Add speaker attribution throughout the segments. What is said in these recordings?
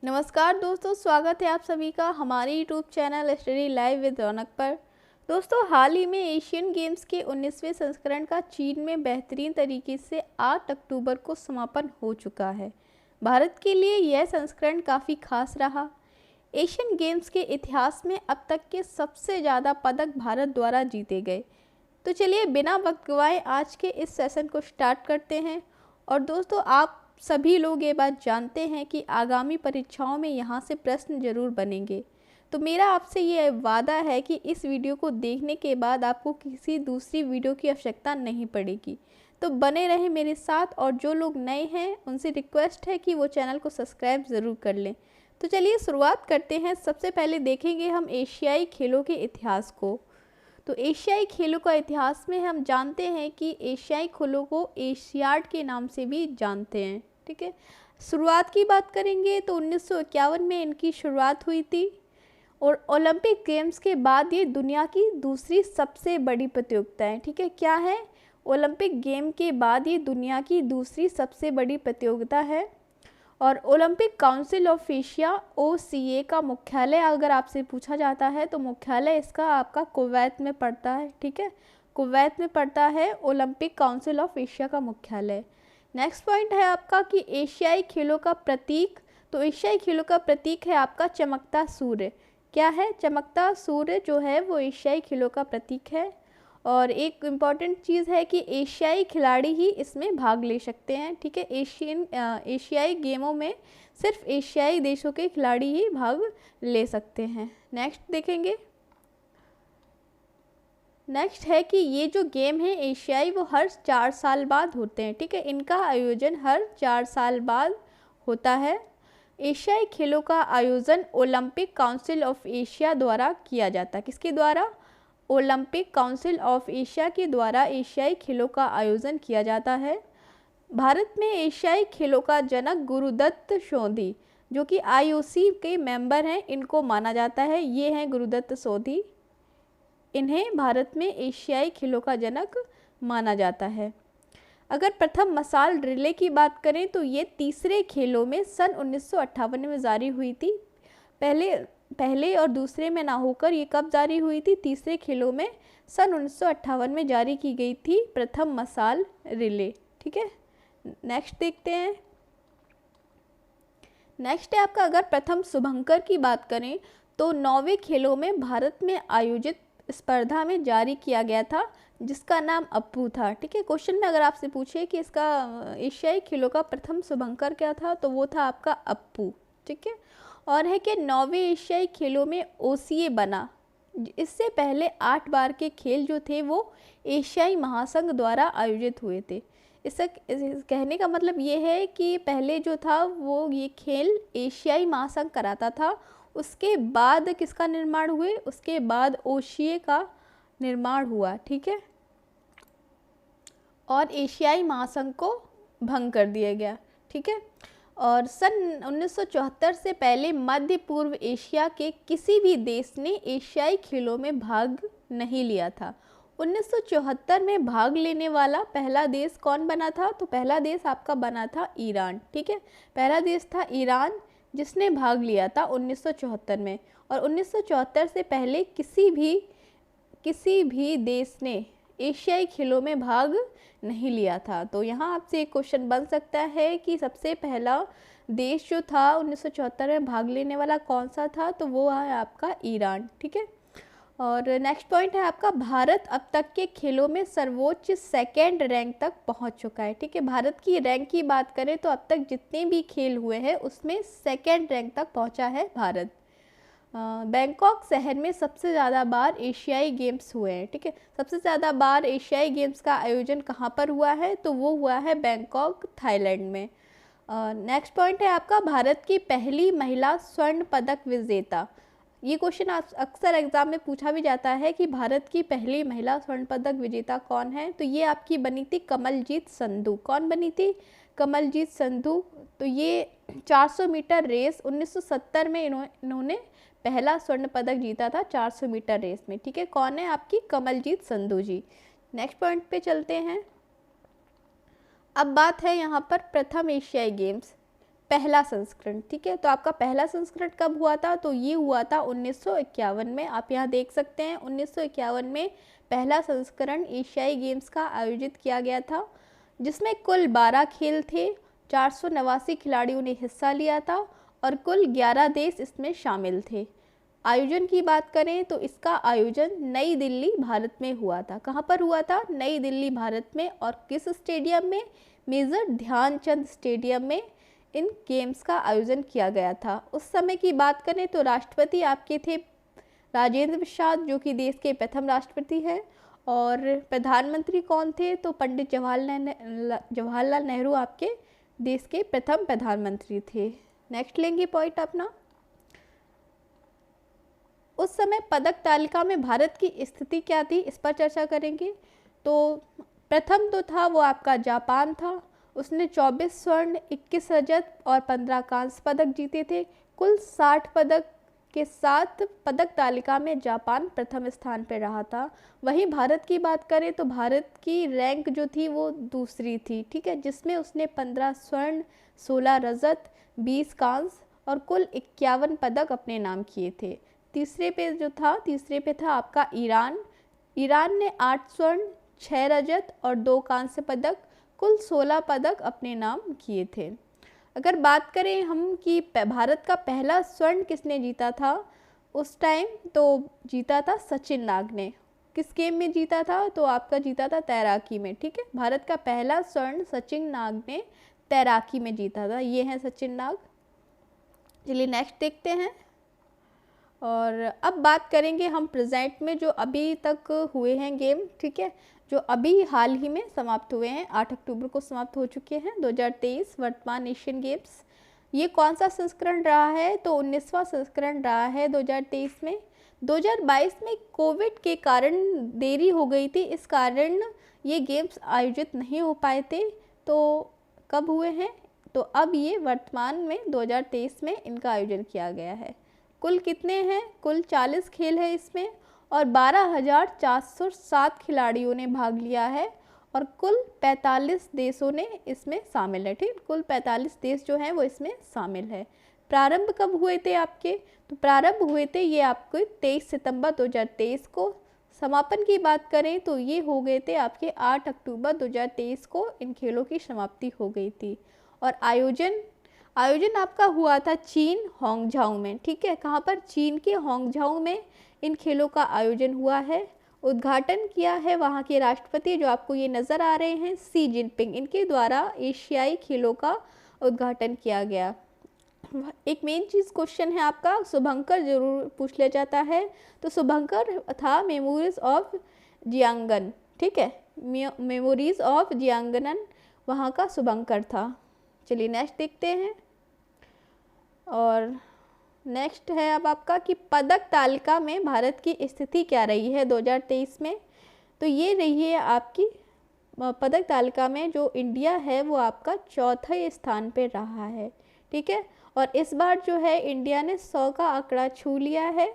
Speaker 1: नमस्कार दोस्तों, स्वागत है आप सभी का हमारे YouTube channel study live with Raunak पर। दोस्तों, हाल ही में एशियन गेम्स के 19वें संस्करण का चीन में बेहतरीन तरीके से 8 अक्टूबर को समापन हो चुका है। भारत के लिए यह संस्करण काफ़ी खास रहा। एशियन गेम्स के इतिहास में अब तक के सबसे ज़्यादा पदक भारत द्वारा जीते गए। तो चलिए बिना वक्त गवाए आज के इस सेशन को स्टार्ट करते हैं। और दोस्तों, आप सभी लोग ये बात जानते हैं कि आगामी परीक्षाओं में यहाँ से प्रश्न जरूर बनेंगे। तो मेरा आपसे ये वादा है कि इस वीडियो को देखने के बाद आपको किसी दूसरी वीडियो की आवश्यकता नहीं पड़ेगी। तो बने रहें मेरे साथ, और जो लोग नए हैं उनसे रिक्वेस्ट है कि वो चैनल को सब्सक्राइब ज़रूर कर लें। तो चलिए शुरुआत करते हैं। सबसे पहले देखेंगे हम एशियाई खेलों के इतिहास को। तो एशियाई खेलों का इतिहास में हम जानते हैं कि एशियाई खेलों को एशियाड के नाम से भी जानते हैं। ठीक है, शुरुआत की बात करेंगे तो 1951 में इनकी शुरुआत हुई थी, और ओलंपिक गेम्स के बाद ये दुनिया की दूसरी सबसे बड़ी प्रतियोगिता है। ठीक है, क्या है? ओलंपिक गेम के बाद ये दुनिया की दूसरी सबसे बड़ी प्रतियोगिता है। और Olympic council of Asia OCA का मुख्यालय अगर आपसे पूछा जाता है तो मुख्यालय इसका आपका कुवैत में पड़ता है। ठीक है, कुवैत में पड़ता है ओलंपिक काउंसिल ऑफ एशिया का मुख्यालय। नेक्स्ट पॉइंट है आपका कि एशियाई खेलों का प्रतीक। तो एशियाई खेलों का प्रतीक है आपका चमकता सूर्य। क्या है? चमकता सूर्य जो है वो एशियाई खेलों का प्रतीक है। और एक इम्पॉर्टेंट चीज़ है कि एशियाई खिलाड़ी ही इसमें भाग ले सकते हैं। ठीक है, एशियाई गेमों में सिर्फ एशियाई देशों के खिलाड़ी ही भाग ले सकते हैं। नेक्स्ट देखेंगे। नेक्स्ट है कि ये जो गेम है एशियाई, वो हर 4 साल बाद होते हैं। ठीक है, इनका आयोजन हर 4 साल बाद होता है। एशियाई खेलों का आयोजन ओलंपिक काउंसिल ऑफ एशिया द्वारा किया जाता है। किसके द्वारा? ओलंपिक काउंसिल ऑफ एशिया के द्वारा एशियाई खेलों का आयोजन किया जाता है। भारत में एशियाई खेलों का जनक गुरुदत्त सोधी, जो कि IOC के मेंबर हैं, इनको माना जाता है। ये हैं गुरुदत्त सोधी। इन्हें भारत में एशियाई खेलों का जनक माना जाता है। अगर प्रथम मसाल रिले की बात करें तो ये तीसरे खेलों में सन 1958 में जारी हुई थी। पहले और दूसरे में ना होकर ये कब जारी हुई थी? तीसरे खेलों में सन 1958 में जारी की गई थी प्रथम मसाल रिले। ठीक है, नेक्स्ट देखते हैं। नेक्स्ट है आपका, अगर प्रथम शुभंकर की बात करें तो 9वें खेलों में भारत में आयोजित स्पर्धा में जारी किया गया था, जिसका नाम अप्पू था। ठीक है, क्वेश्चन में अगर आपसे पूछे कि इसका एशियाई खेलों का प्रथम शुभंकर क्या था, तो वो था आपका अप्पू। ठीक है, और है कि 9वें एशियाई खेलों में OCA बना। इससे पहले 8 बार के खेल जो थे वो एशियाई महासंघ द्वारा आयोजित हुए थे। इससे कहने का मतलब ये है कि पहले जो था वो ये खेल एशियाई महासंघ कराता था। उसके बाद किसका निर्माण हुए? उसके बाद OCA का निर्माण हुआ। ठीक है, और एशियाई महासंघ को भंग कर दिया गया। ठीक है, और सन 1974 से पहले मध्य पूर्व एशिया के किसी भी देश ने एशियाई खेलों में भाग नहीं लिया था। 1974 में भाग लेने वाला पहला देश कौन बना था? तो पहला देश आपका बना था ईरान। ठीक है, पहला देश था ईरान जिसने भाग लिया था 1974 में। और 1974 से पहले किसी भी देश ने एशियाई खेलों में भाग नहीं लिया था। तो यहाँ आपसे एक क्वेश्चन बन सकता है कि सबसे पहला देश जो था 1974 में भाग लेने वाला कौन सा था? तो वो है आपका ईरान। ठीक है, और नेक्स्ट पॉइंट है आपका, भारत अब तक के खेलों में सर्वोच्च 2nd रैंक तक पहुंच चुका है। ठीक है, भारत की रैंक की बात करें तो अब तक जितने भी खेल हुए हैं उसमें 2nd रैंक तक पहुंचा है भारत। बैंकॉक शहर में सबसे ज़्यादा बार एशियाई गेम्स हुए हैं। ठीक है, सबसे ज़्यादा बार एशियाई गेम्स का आयोजन कहाँ पर हुआ है? तो वो हुआ है बैंकॉक, थाईलैंड में। नेक्स्ट पॉइंट है आपका, भारत की पहली महिला स्वर्ण पदक विजेता। ये क्वेश्चन अक्सर एग्जाम में पूछा भी जाता है कि भारत की पहली महिला स्वर्ण पदक विजेता कौन है? तो ये आपकी बनी थी कमलजीत संधू। कौन बनी थी? कमलजीत संधू। तो ये 400 मीटर रेस 1970 में इन्होंने पहला स्वर्ण पदक जीता था 400 मीटर रेस में। ठीक है, कौन है? आपकी कमलजीत संधू जी। नेक्स्ट पॉइंट पे चलते हैं। अब बात है यहाँ पर प्रथम एशियाई गेम्स। पहला संस्करण, ठीक है। तो आपका पहला संस्करण कब हुआ था? तो ये हुआ था 1951 में। आप यहाँ देख सकते हैं 1951 में पहला संस्करण एशियाई गेम्स का आयोजित किया गया था, जिसमें कुल 12 खेल थे, 489 खिलाड़ियों ने हिस्सा लिया था और कुल 11 देश इसमें शामिल थे। आयोजन की बात करें तो इसका आयोजन नई दिल्ली, भारत में हुआ था। कहाँ पर हुआ था? नई दिल्ली, भारत में। और किस स्टेडियम में? मेजर ध्यानचंद स्टेडियम में इन गेम्स का आयोजन किया गया था। उस समय की बात करें तो राष्ट्रपति आपके थे राजेंद्र प्रसाद, जो कि देश के प्रथम राष्ट्रपति हैं। और प्रधानमंत्री कौन थे? तो पंडित जवाहरलाल नेहरू आपके देश के प्रथम प्रधानमंत्री थे। नेक्स्ट लेंगे पॉइंट अपना। उस समय पदक तालिका में भारत की स्थिति क्या थी, इस पर चर्चा करेंगे। तो प्रथम तो था वो आपका जापान था, उसने 24 स्वर्ण, 21 रजत और 15 कांस्य पदक जीते थे। कुल 60 पदक के साथ पदक तालिका में जापान प्रथम स्थान पर रहा था। वहीं भारत की बात करें तो भारत की रैंक जो थी वो दूसरी थी, ठीक है, जिसमें उसने 15 स्वर्ण, 16 रजत, 20 कांस्य और कुल 51 पदक अपने नाम किए थे। तीसरे पे था आपका ईरान। ईरान ने 8 स्वर्ण, 6 रजत और 2 कांस्य पदक, कुल 16 पदक अपने नाम किए थे। अगर बात करें हम कि भारत का पहला स्वर्ण किसने जीता था उस टाइम, तो जीता था सचिन नाग ने। किस गेम में जीता था? तो आपका जीता था तैराकी में, ठीक है। भारत का पहला स्वर्ण सचिन नाग ने तैराकी में जीता था। ये हैं सचिन नाग। चलिए नेक्स्ट देखते हैं। और अब बात करेंगे हम प्रेजेंट में जो अभी तक हुए हैं गेम, ठीक है, जो अभी हाल ही में समाप्त हुए हैं, 8 अक्टूबर को समाप्त हो चुके हैं 2023 वर्तमान एशियन गेम्स। ये कौन सा संस्करण रहा है? तो 19वां संस्करण रहा है 2023 में। 2022 में कोविड के कारण देरी हो गई थी, इस कारण ये गेम्स आयोजित नहीं हो पाए थे। तो कब हुए हैं? तो अब ये वर्तमान में 2023 में इनका आयोजन किया गया है। कुल कितने हैं? कुल 40 खेल है इसमें और 12,407 खिलाड़ियों ने भाग लिया है और कुल 45 देशों ने इसमें शामिल है, ठीक। कुल 45 देश जो हैं वो इसमें शामिल है। प्रारंभ कब हुए थे आपके? तो प्रारंभ हुए थे ये आपके 23 सितंबर 2023 को। समापन की बात करें तो ये हो गए थे आपके 8 अक्टूबर 2023 को इन खेलों की समाप्ति हो गई थी। और आयोजन आपका हुआ था चीन होंगझाओ में, ठीक है। कहाँ पर? चीन के होंगझाओ में इन खेलों का आयोजन हुआ है। उद्घाटन किया है वहाँ के राष्ट्रपति, जो आपको ये नज़र आ रहे हैं, शी जिनपिंग, इनके द्वारा एशियाई खेलों का उद्घाटन किया गया। एक मेन चीज़ क्वेश्चन है आपका, शुभंकर जरूर पूछ लिया जाता है। तो शुभंकर था मेमोरीज ऑफ जियांगन, ठीक है, मेमोरीज ऑफ जियांगनन वहाँ का शुभंकर था। चलिए नेक्स्ट देखते हैं। और नेक्स्ट है अब आपका कि पदक तालिका में भारत की स्थिति क्या रही है 2023 में। तो ये रही है आपकी पदक तालिका में जो इंडिया है वो आपका चौथे स्थान पे रहा है, ठीक है। और इस बार जो है इंडिया ने 100 का आंकड़ा छू लिया है।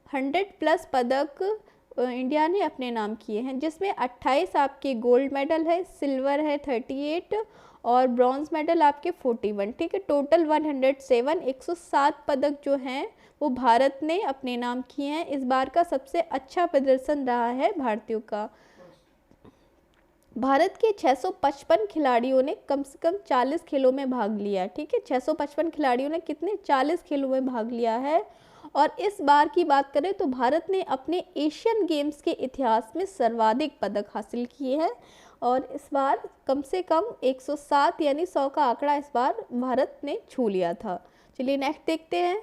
Speaker 1: 100+ पदक इंडिया ने अपने नाम किए हैं, जिसमें 28 आपके गोल्ड मेडल है, सिल्वर है 38 और ब्रॉन्ज मेडल आपके 41, ठीक है। टोटल 107 107 पदक जो हैं वो भारत ने अपने नाम किए हैं। इस बार का सबसे अच्छा प्रदर्शन रहा है भारतीयों का। भारत के 655 खिलाड़ियों ने कम से कम 40 खेलों में भाग लिया, ठीक है। 655 खिलाड़ियों ने कितने? 40 खेलों में भाग लिया है। और इस बार की बात करें तो भारत ने अपने एशियन गेम्स के इतिहास में सर्वाधिक पदक हासिल किए हैं और इस बार कम से कम 107 यानी 100 का आंकड़ा इस बार भारत ने छू लिया था। चलिए नेक्स्ट देखते हैं।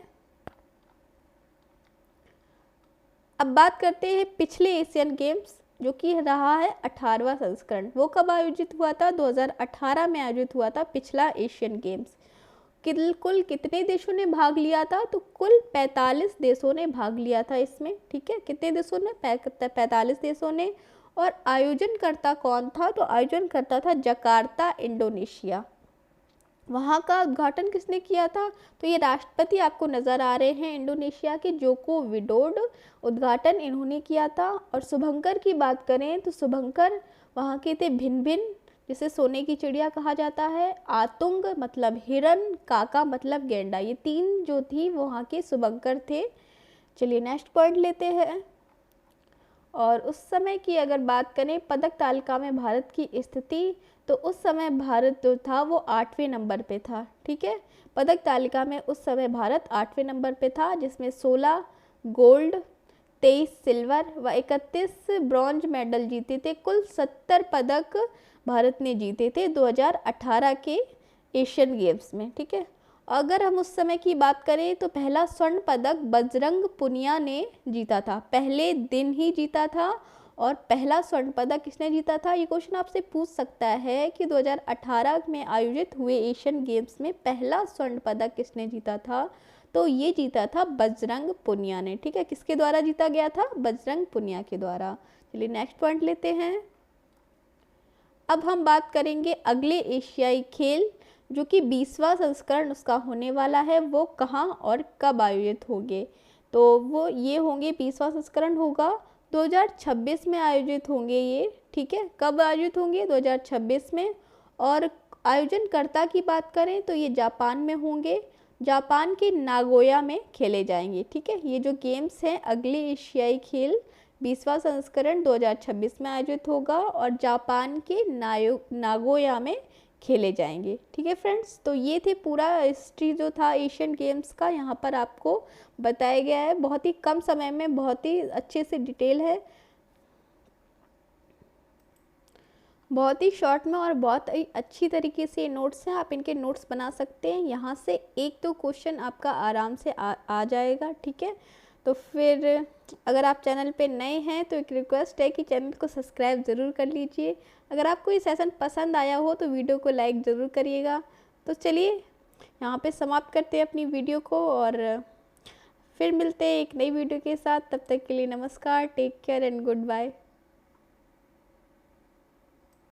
Speaker 1: अब बात करते हैं पिछले एशियन गेम्स, जो कि रहा है 18वां संस्करण। वो कब आयोजित हुआ था? 2018 में आयोजित हुआ था पिछला एशियन गेम्स। कुल कितने देशों ने भाग लिया था? तो कुल 45 देशों ने भाग लिया था इसमें, ठीक है। कितने देशों ने? 45 देशों ने। और आयोजनकर्ता कौन था? तो आयोजनकर्ता था जकार्ता, इंडोनेशिया। वहाँ का उद्घाटन किसने किया था? तो ये राष्ट्रपति आपको नज़र आ रहे हैं इंडोनेशिया के, जोको विडोड, उद्घाटन इन्होंने किया था। और शुभंकर की बात करें तो शुभंकर वहाँ के थे भिन्न भिन्न, जिसे सोने की चिड़िया कहा जाता है, आतुंग मतलब हिरन, काका मतलब गेंडा। ये 3 जो थी वो वहाँ के शुभंकर थे। चलिए नेक्स्ट पॉइंट लेते हैं। और उस समय की अगर बात करें पदक तालिका में भारत की स्थिति, तो उस समय भारत जो था वो 8वें नंबर पे था। ठीक है, पदक तालिका में उस समय भारत 8वें नंबर पे था, जिसमें 16 गोल्ड, 23 सिल्वर व 31 ब्रॉन्ज मेडल जीते थे। कुल 70 पदक भारत ने जीते थे 2018 के एशियन गेम्स में। ठीक है, अगर हम उस समय की बात करें तो पहला स्वर्ण पदक बजरंग पुनिया ने जीता था, पहले दिन ही जीता था। और पहला स्वर्ण पदक किसने जीता था, ये क्वेश्चन आपसे पूछ सकता है कि 2018 में आयोजित हुए एशियन गेम्स में पहला स्वर्ण पदक किसने जीता था, तो ये जीता था बजरंग पुनिया ने। ठीक है, किसके द्वारा जीता गया था, बजरंग पुनिया के द्वारा। चलिए नेक्स्ट पॉइंट लेते हैं। अब हम बात करेंगे अगले एशियाई खेल, जो कि 20वां संस्करण उसका होने वाला है, वो कहाँ और कब आयोजित होंगे। तो वो ये होंगे, 20वां संस्करण होगा 2026 में आयोजित होंगे ये। ठीक है, कब आयोजित होंगे, 2026 में। और आयोजनकर्ता की बात करें तो ये जापान में होंगे, जापान के नागोया में खेले जाएंगे। ठीक है, ये जो गेम्स हैं अगले एशियाई खेल 20वां संस्करण 2026 में आयोजित होगा और जापान के नागोया में खेले जाएंगे। ठीक है फ्रेंड्स, तो ये थे पूरा हिस्ट्री जो था एशियन गेम्स का, यहाँ पर आपको बताया गया है। बहुत ही कम समय में बहुत ही अच्छे से डिटेल है, बहुत ही शॉर्ट में और बहुत ही अच्छी तरीके से नोट्स हैं। आप इनके नोट्स बना सकते हैं, यहाँ से 1-2 क्वेश्चन आपका आराम से आ जाएगा। ठीक है, तो फिर अगर आप चैनल पे नए हैं तो एक रिक्वेस्ट है कि चैनल को सब्सक्राइब ज़रूर कर लीजिए। अगर आपको ये सेशन पसंद आया हो तो वीडियो को लाइक ज़रूर करिएगा। तो चलिए यहाँ पे समाप्त करते हैं अपनी वीडियो को और फिर मिलते हैं एक नई वीडियो के साथ। तब तक के लिए नमस्कार, take care and good bye.